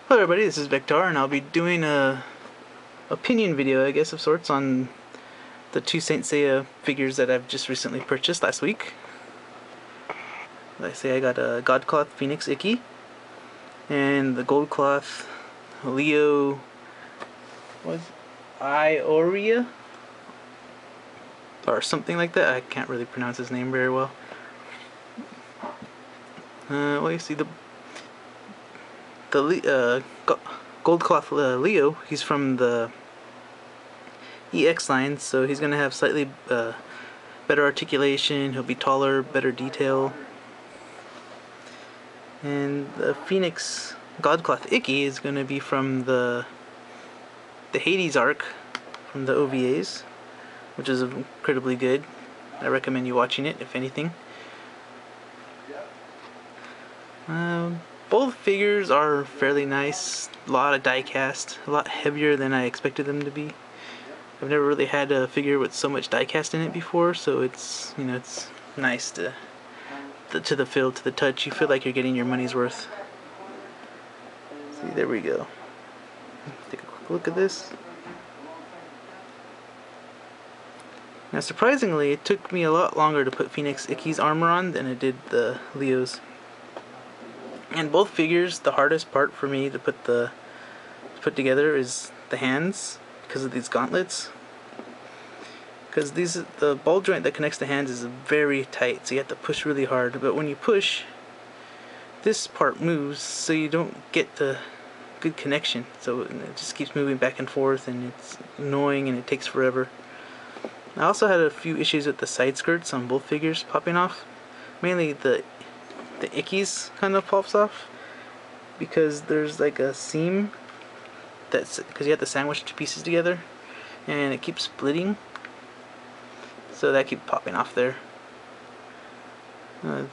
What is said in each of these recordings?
Hello everybody, this is Vector, and I'll be doing a opinion video, I guess, of sorts, on the two Saint Seiya figures that I've just recently purchased last week. Like I say, I got a Godcloth Phoenix Ikki, and the Gold Cloth Leo, was Aioria? Or something like that. I can't really pronounce his name very well. Well, you see the Gold Cloth Leo, he's from the EX line, so he's going to have slightly better articulation, he'll be taller, better detail. And the Phoenix Godcloth Ikki is going to be from the Hades arc from the OVAs, which is incredibly good. I recommend you watching it, if anything. Both figures are fairly nice, a lot of die cast, a lot heavier than I expected them to be. I've never really had a figure with so much die cast in it before, so it's, you know, it's nice to the feel, to the touch. You feel like you're getting your money's worth. See, there we go. Take a quick look at this. Now, surprisingly, it took me a lot longer to put Phoenix Ikki's armor on than it did the Leo's. And both figures, the hardest part for me to put together is the hands, because of these gauntlets. Because the ball joint that connects the hands is very tight, so you have to push really hard. But when you push, this part moves, so you don't get the good connection. So it just keeps moving back and forth, and it's annoying, and it takes forever. I also had a few issues with the side skirts on both figures popping off. Mainly the Ikki's kind of pops off because there's like a seam because you have to sandwich two pieces together, and it keeps splitting, so that keeps popping off there.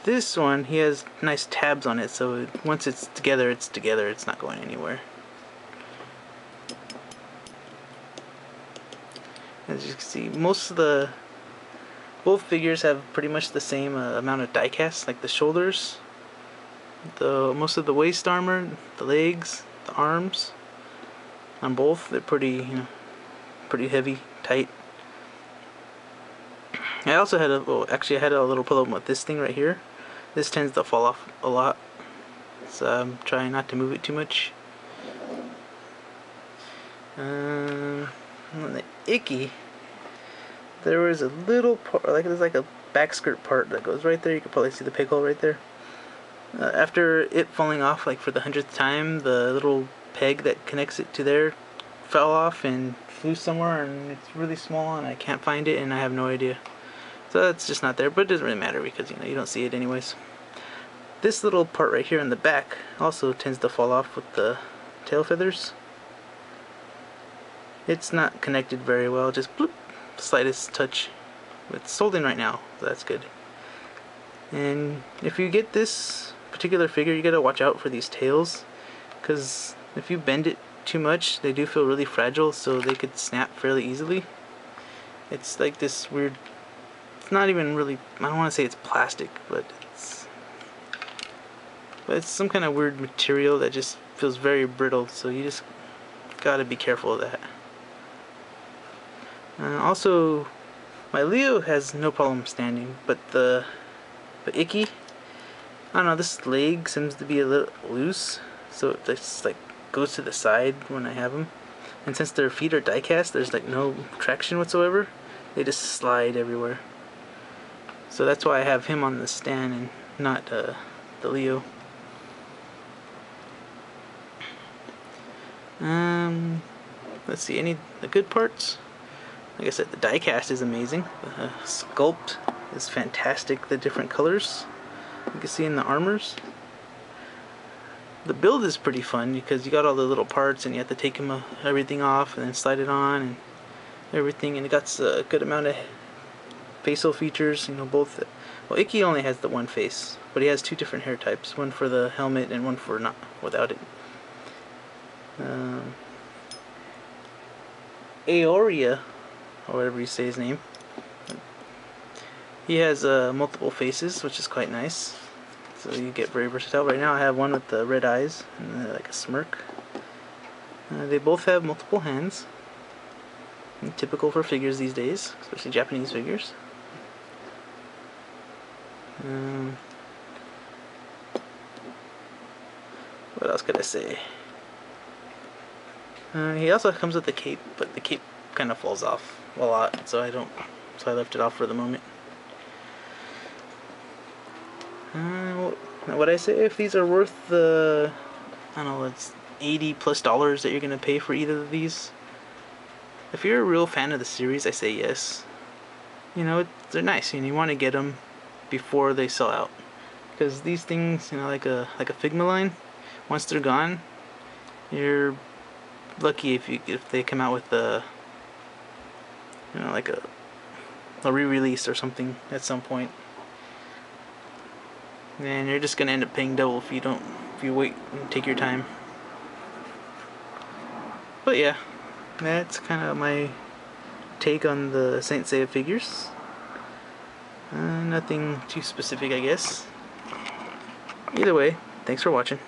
This one, he has nice tabs on it, so once it's together, it's not going anywhere. As you can see, both figures have pretty much the same amount of die cast, like the shoulders, most of the waist armor, the legs, the arms. On both, they're pretty heavy, tight. I also had I had a little problem with this thing right here. This tends to fall off a lot, so I'm trying not to move it too much. On the Ikki, there was a little part, there's like a back skirt part that goes right there. You can probably see the peg hole right there. After it falling off, like for the 100th time, the little peg that connects it to there fell off and flew somewhere, and it's really small, and I can't find it, and I have no idea. So it's just not there, but it doesn't really matter because you don't see it anyways. This little part right here in the back also tends to fall off with the tail feathers. It's not connected very well, just bloop, slightest touch. It's holding right now, so that's good. And if you get this particular figure, you gotta watch out for these tails, because if you bend it too much, they do feel really fragile, so they could snap fairly easily. It's like this weird, it's not even really, I don't want to say it's plastic, but it's some kind of weird material that just feels very brittle, so you just gotta be careful of that. Also, my Leo has no problem standing, but the Ikki, I don't know, this leg seems to be a little loose, so it just like goes to the side when I have them. And since their feet are die cast, there's like no traction whatsoever. They just slide everywhere. So that's why I have him on the stand and not the Leo. Let's see, the good parts? Like I said, the die cast is amazing. The sculpt is fantastic, the different colors you can see in the armors. The build is pretty fun because you got all the little parts and you have to take everything off and then slide it on and everything, and it got a good amount of facial features, both. Well, Ikki only has the one face, but he has two different hair types, one for the helmet and one for not without it. Aioria, or whatever you say his name, he has multiple faces, which is quite nice. So you get very versatile. Right now I have one with the red eyes and like a smirk. They both have multiple hands. Typical for figures these days, especially Japanese figures. What else could I say? He also comes with a cape, but the cape kind of falls off a lot, so I left it off for the moment. What I say, if these are worth the, I don't know, it's $80+ that you're gonna pay for either of these. If you're a real fan of the series, I say yes. You know, they're nice, and you want to get them before they sell out, because these things, you know, like a Figma line, once they're gone, you're lucky if they come out with a, you know, like a re-release or something at some point. And you're just gonna end up paying double if you wait and take your time. But yeah, that's kind of my take on the Saint Seiya figures. Nothing too specific, I guess. Either way, thanks for watching.